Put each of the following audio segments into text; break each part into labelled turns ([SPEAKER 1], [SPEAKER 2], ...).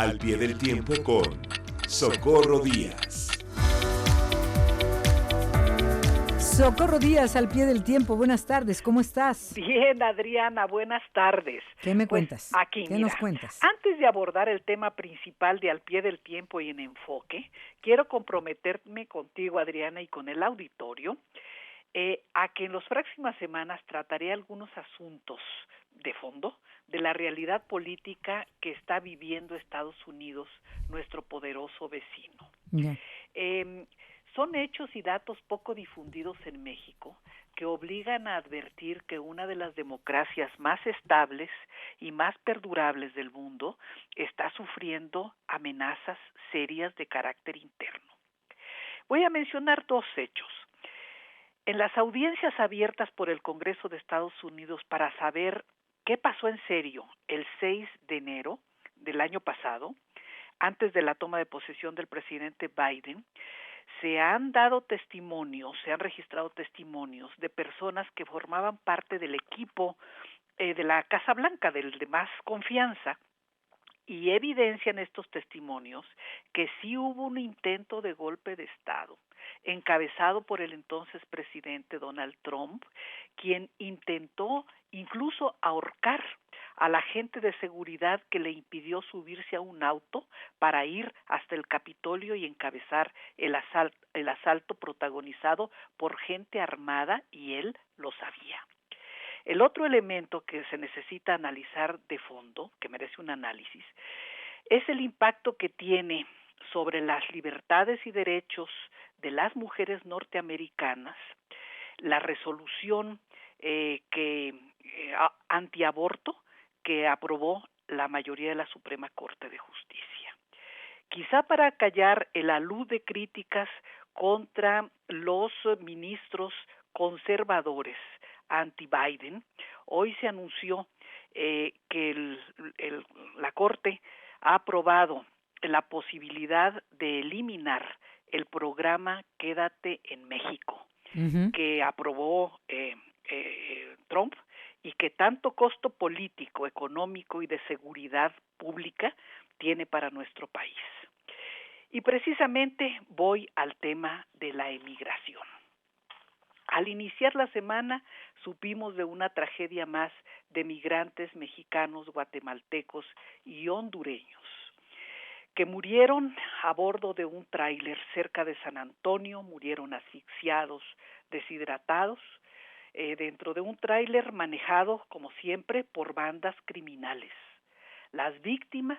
[SPEAKER 1] Al pie del tiempo con Socorro Díaz.
[SPEAKER 2] Socorro Díaz, al pie del tiempo. Buenas tardes, ¿cómo estás?
[SPEAKER 3] Bien, Adriana, buenas tardes.
[SPEAKER 2] ¿Qué me cuentas?
[SPEAKER 3] Aquí,
[SPEAKER 2] ¿Qué
[SPEAKER 3] mira,
[SPEAKER 2] nos cuentas?
[SPEAKER 3] antes de abordar el tema principal de Al pie del tiempo y en enfoque, quiero comprometerme contigo, Adriana, y con el auditorio, a que en las próximas semanas trataré algunos asuntos de fondo de la realidad política que está viviendo Estados Unidos, nuestro poderoso vecino.
[SPEAKER 2] Ya.
[SPEAKER 3] Son hechos y datos poco difundidos en México que obligan a advertir que una de las democracias más estables y más perdurables del mundo está sufriendo amenazas serias de carácter interno. Voy a mencionar dos hechos. En las audiencias abiertas por el Congreso de Estados Unidos para saber qué pasó en serio el 6 de enero del año pasado, antes de la toma de posesión del presidente Biden, se han registrado testimonios de personas que formaban parte del equipo de la Casa Blanca, del de más confianza, y evidencian estos testimonios que sí hubo un intento de golpe de Estado, encabezado por el entonces presidente Donald Trump, quien intentó incluso ahorcar al agente de seguridad que le impidió subirse a un auto para ir hasta el Capitolio y encabezar el asalto protagonizado por gente armada, y él lo sabía. El otro elemento que se necesita analizar de fondo, que merece un análisis, es el impacto que tiene sobre las libertades y derechos de las mujeres norteamericanas la resolución antiaborto que aprobó la mayoría de la Suprema Corte de Justicia. Quizá para callar el alud de críticas contra los ministros conservadores anti-Biden, hoy se anunció que la Corte ha aprobado la posibilidad de eliminar el programa Quédate en México, que aprobó Trump y que tanto costo político, económico y de seguridad pública tiene para nuestro país. Y precisamente voy al tema de la emigración. Al iniciar la semana supimos de una tragedia más de migrantes mexicanos, guatemaltecos y hondureños que murieron a bordo de un tráiler cerca de San Antonio, murieron asfixiados, deshidratados, dentro de un tráiler manejado, como siempre, por bandas criminales. Las víctimas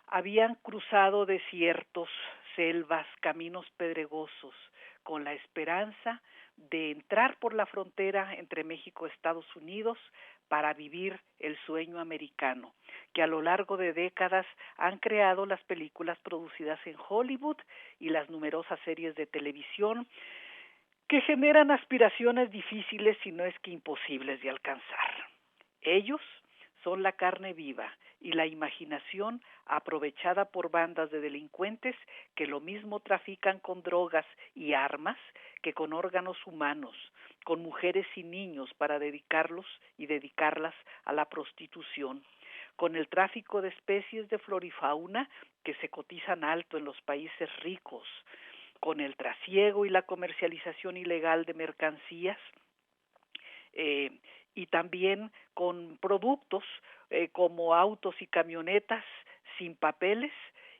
[SPEAKER 3] habían cruzado desiertos, selvas, caminos pedregosos, con la esperanza de entrar por la frontera entre México y Estados Unidos para vivir el sueño americano, que a lo largo de décadas han creado las películas producidas en Hollywood y las numerosas series de televisión que generan aspiraciones difíciles, si no es que imposibles de alcanzar. Ellos son la carne viva y la imaginación aprovechada por bandas de delincuentes que lo mismo trafican con drogas y armas que con órganos humanos, con mujeres y niños para dedicarlos y dedicarlas a la prostitución, con el tráfico de especies de flora y fauna que se cotizan alto en los países ricos, con el trasiego y la comercialización ilegal de mercancías, y también con productos como autos y camionetas sin papeles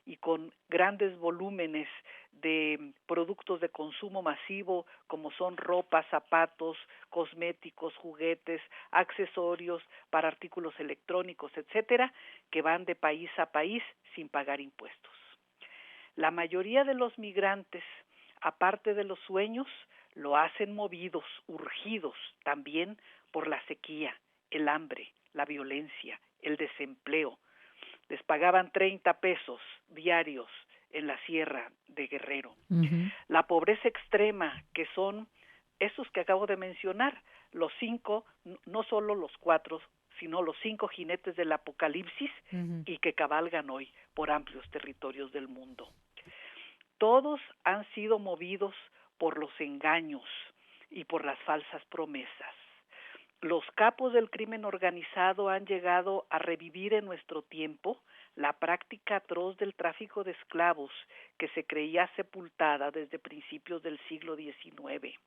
[SPEAKER 3] y con grandes volúmenes de productos de consumo masivo como son ropa, zapatos, cosméticos, juguetes, accesorios para artículos electrónicos, etcétera, que van de país a país sin pagar impuestos. La mayoría de los migrantes, aparte de los sueños, lo hacen movidos, urgidos también por la sequía, el hambre, la violencia, el desempleo. Les pagaban 30 pesos diarios en la sierra de Guerrero. La pobreza extrema, que son esos que acabo de mencionar, los 5, no solo los 4, sino los 5 jinetes del apocalipsis y que cabalgan hoy por amplios territorios del mundo. Todos han sido movidos por los engaños y por las falsas promesas. los capos del crimen organizado han llegado a revivir en nuestro tiempo la práctica atroz del tráfico de esclavos que se creía sepultada desde principios del siglo XIX.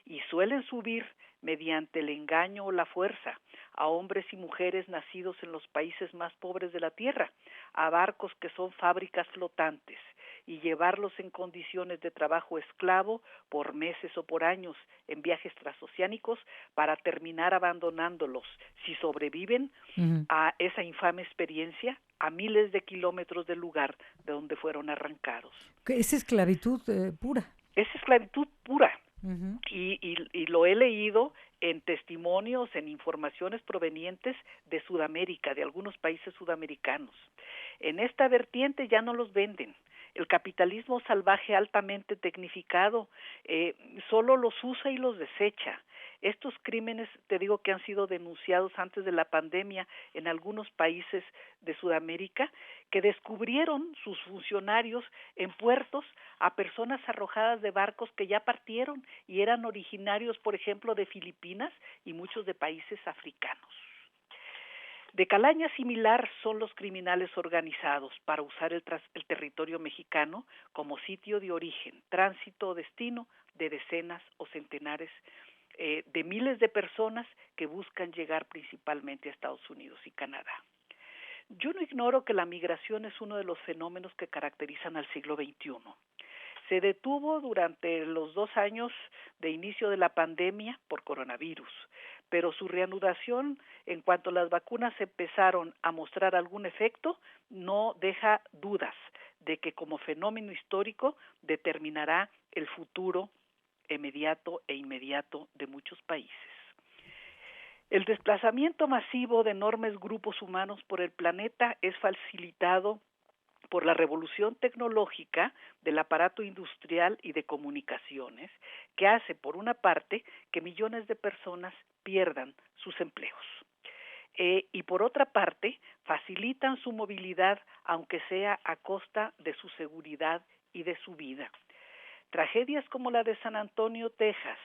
[SPEAKER 3] Y suelen subir mediante el engaño o la fuerza a hombres y mujeres nacidos en los países más pobres de la tierra, a barcos que son fábricas flotantes, y llevarlos en condiciones de trabajo esclavo por meses o por años en viajes transoceánicos para terminar abandonándolos, si sobreviven
[SPEAKER 2] Ujú.
[SPEAKER 3] a esa infame experiencia, a miles de kilómetros del lugar de donde fueron arrancados.
[SPEAKER 2] Que es esclavitud pura.
[SPEAKER 3] Es esclavitud pura.
[SPEAKER 2] Ujú.
[SPEAKER 3] Y lo he leído en testimonios, en informaciones provenientes de Sudamérica, de algunos países sudamericanos. En esta vertiente ya no los venden. El capitalismo salvaje altamente tecnificado solo los usa y los desecha. Estos crímenes, te digo que han sido denunciados antes de la pandemia en algunos países de Sudamérica, que descubrieron sus funcionarios en puertos a personas arrojadas de barcos que ya partieron y eran originarios, por ejemplo, de Filipinas y muchos de países africanos. De calaña similar son los criminales organizados para usar el territorio mexicano como sitio de origen, tránsito o destino de decenas o centenares de miles de personas que buscan llegar principalmente a Estados Unidos y Canadá. Yo no ignoro que la migración es uno de los fenómenos que caracterizan al siglo XXI. Se detuvo durante los 2 años de inicio de la pandemia por coronavirus, pero su reanudación, en cuanto las vacunas empezaron a mostrar algún efecto, no deja dudas de que como fenómeno histórico determinará el futuro inmediato de muchos países. El desplazamiento masivo de enormes grupos humanos por el planeta es facilitado por la revolución tecnológica del aparato industrial y de comunicaciones, que hace, por una parte, que millones de personas pierdan sus empleos. Y por otra parte, facilitan su movilidad, aunque sea a costa de su seguridad y de su vida. Tragedias como la de San Antonio, Texas,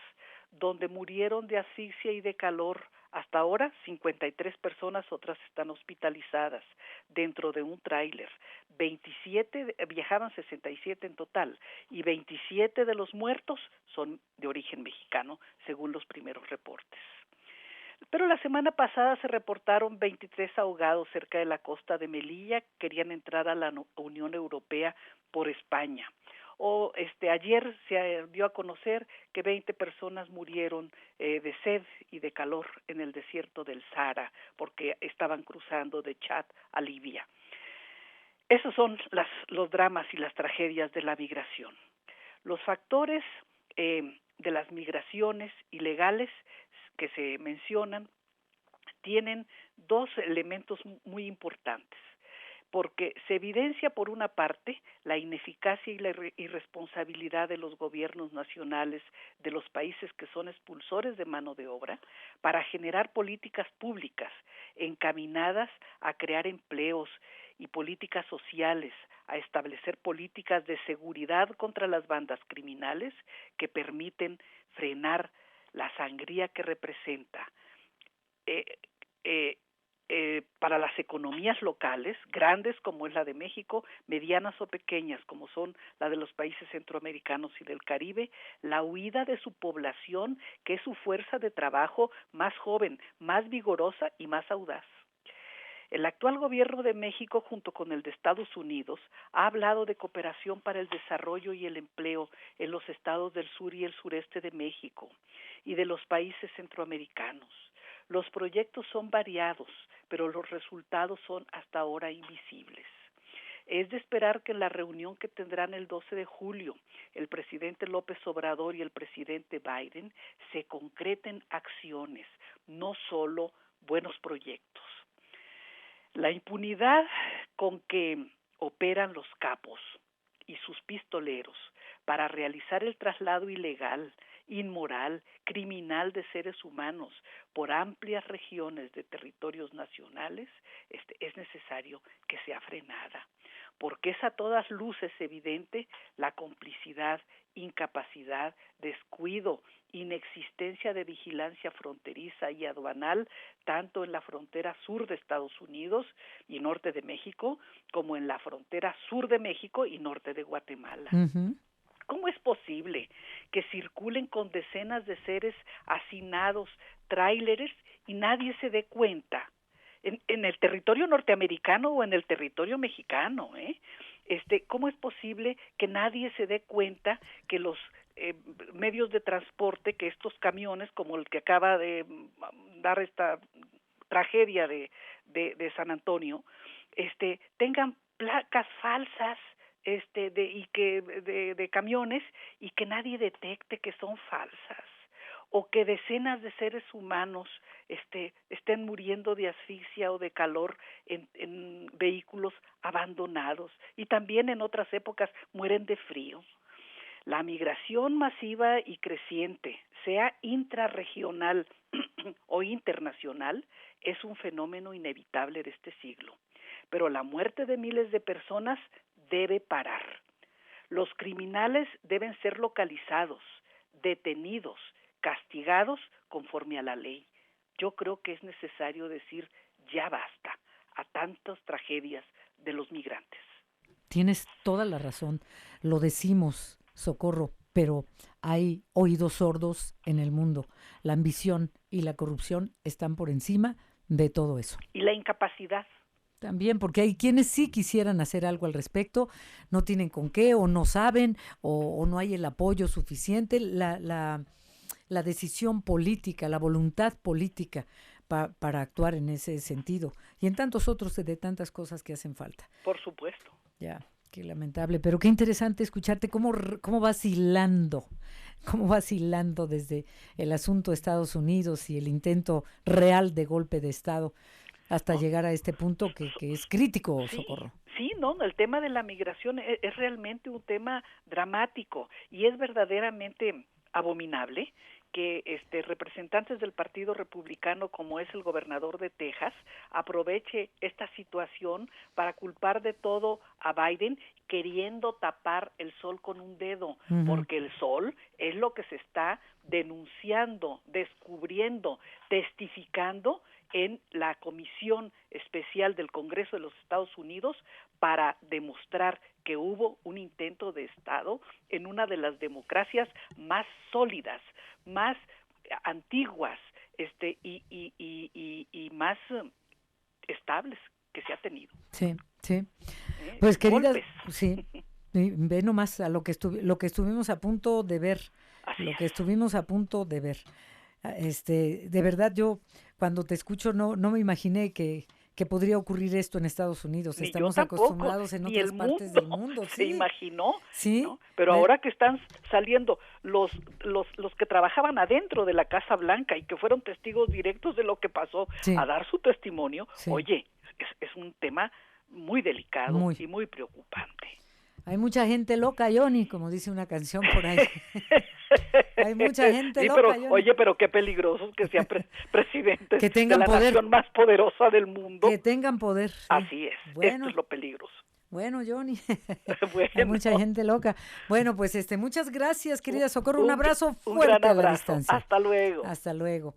[SPEAKER 3] donde murieron de asfixia y de calor hasta ahora 53 personas, otras están hospitalizadas dentro de un tráiler. 27 viajaban 67 en total y 27 de los muertos son de origen mexicano, según los primeros reportes. Pero la semana pasada se reportaron 23 ahogados cerca de la costa de Melilla que querían entrar a la Unión Europea por España. Ayer se dio a conocer que 20 personas murieron de sed y de calor en el desierto del Sahara porque estaban cruzando de Chad a Libia. Esos son los dramas y las tragedias de la migración. Los factores de las migraciones ilegales que se mencionan tienen 2 elementos muy importantes, porque se evidencia por una parte la ineficacia y la irresponsabilidad de los gobiernos nacionales de los países que son expulsores de mano de obra para generar políticas públicas encaminadas a crear empleos y políticas sociales, a establecer políticas de seguridad contra las bandas criminales que permiten frenar la sangría que representa para las economías locales, grandes como es la de México, medianas o pequeñas como son la de los países centroamericanos y del Caribe, la huida de su población, que es su fuerza de trabajo más joven, más vigorosa y más audaz. El actual gobierno de México, junto con el de Estados Unidos, ha hablado de cooperación para el desarrollo y el empleo en los estados del sur y el sureste de México y de los países centroamericanos. Los proyectos son variados, pero los resultados son hasta ahora invisibles. Es de esperar que en la reunión que tendrán el 12 de julio el presidente López Obrador y el presidente Biden se concreten acciones, no solo buenos proyectos. La impunidad con que operan los capos y sus pistoleros para realizar el traslado ilegal, inmoral, criminal de seres humanos por amplias regiones de territorios nacionales, es necesario que sea frenada. porque es a todas luces evidente la complicidad, incapacidad, descuido, inexistencia de vigilancia fronteriza y aduanal, tanto en la frontera sur de Estados Unidos y norte de México, como en la frontera sur de México y norte de Guatemala.
[SPEAKER 2] Ujú.
[SPEAKER 3] ¿Cómo es posible que circulen con decenas de seres hacinados, tráileres, y nadie se dé cuenta? En el territorio norteamericano o en el territorio mexicano, ¿cómo es posible que nadie se dé cuenta que los medios de transporte, que estos camiones, como el que acaba de dar esta tragedia de San Antonio, tengan placas falsas de camiones, y que nadie detecte que son falsas, o que decenas de seres humanos estén muriendo de asfixia o de calor en vehículos abandonados, y también en otras épocas mueren de frío? La migración masiva y creciente, sea intrarregional o internacional, es un fenómeno inevitable de este siglo, pero la muerte de miles de personas debe parar. Los criminales deben ser localizados, detenidos, castigados conforme a la ley. Yo creo que es necesario decir ya basta a tantas tragedias de los migrantes.
[SPEAKER 2] Tienes toda la razón, lo decimos, Socorro, pero hay oídos sordos en el mundo. La ambición y la corrupción están por encima de todo eso.
[SPEAKER 3] Y la incapacidad.
[SPEAKER 2] También, porque hay quienes sí quisieran hacer algo al respecto, no tienen con qué, o no saben, o no hay el apoyo suficiente, la decisión política, la voluntad política para actuar en ese sentido. Y en tantos otros, de tantas cosas que hacen falta.
[SPEAKER 3] Por supuesto.
[SPEAKER 2] Ya, qué lamentable, pero qué interesante escucharte cómo vas hilando desde el asunto de Estados Unidos y el intento real de golpe de Estado hasta llegar a este punto que es crítico,
[SPEAKER 3] Sí,
[SPEAKER 2] Socorro.
[SPEAKER 3] sí, no, el tema de la migración es realmente un tema dramático, y es verdaderamente abominable que representantes del Partido Republicano, como es el gobernador de Texas, aproveche esta situación para culpar de todo a Biden, queriendo tapar el sol con un dedo, porque el sol es lo que se está denunciando, descubriendo, testificando en la Comisión Especial del Congreso de los Estados Unidos, para demostrar que hubo un intento de Estado en una de las democracias más sólidas, más antiguas, y más estables que se ha tenido.
[SPEAKER 2] Sí, sí. Pues querida,
[SPEAKER 3] Golpes.
[SPEAKER 2] sí, ve nomás a lo que estuvimos a punto de ver, de verdad, yo cuando te escucho no me imaginé que podría ocurrir esto en Estados Unidos.
[SPEAKER 3] Ni
[SPEAKER 2] Estamos
[SPEAKER 3] yo tampoco,
[SPEAKER 2] acostumbrados en
[SPEAKER 3] ni
[SPEAKER 2] otras partes del mundo.
[SPEAKER 3] se imaginó,
[SPEAKER 2] sí,
[SPEAKER 3] ¿no? Pero ahora que están saliendo los que trabajaban adentro de la Casa Blanca y que fueron testigos directos de lo que pasó, a dar su testimonio, oye, es un tema muy delicado y muy preocupante.
[SPEAKER 2] Hay mucha gente loca, Johnny, como dice una canción por ahí. Hay mucha gente loca,
[SPEAKER 3] pero,
[SPEAKER 2] Johnny.
[SPEAKER 3] Oye, pero qué peligrosos que sean presidentes
[SPEAKER 2] que tengan
[SPEAKER 3] de la
[SPEAKER 2] poder,
[SPEAKER 3] nación más poderosa del mundo.
[SPEAKER 2] Que tengan poder. Sí.
[SPEAKER 3] Así es,
[SPEAKER 2] bueno,
[SPEAKER 3] esto es lo peligroso.
[SPEAKER 2] Bueno, Johnny,
[SPEAKER 3] bueno.
[SPEAKER 2] Hay mucha gente loca. Bueno, pues muchas gracias, querida Socorro. Un abrazo fuerte
[SPEAKER 3] un gran abrazo.
[SPEAKER 2] a la distancia.
[SPEAKER 3] Hasta luego.
[SPEAKER 2] Hasta luego.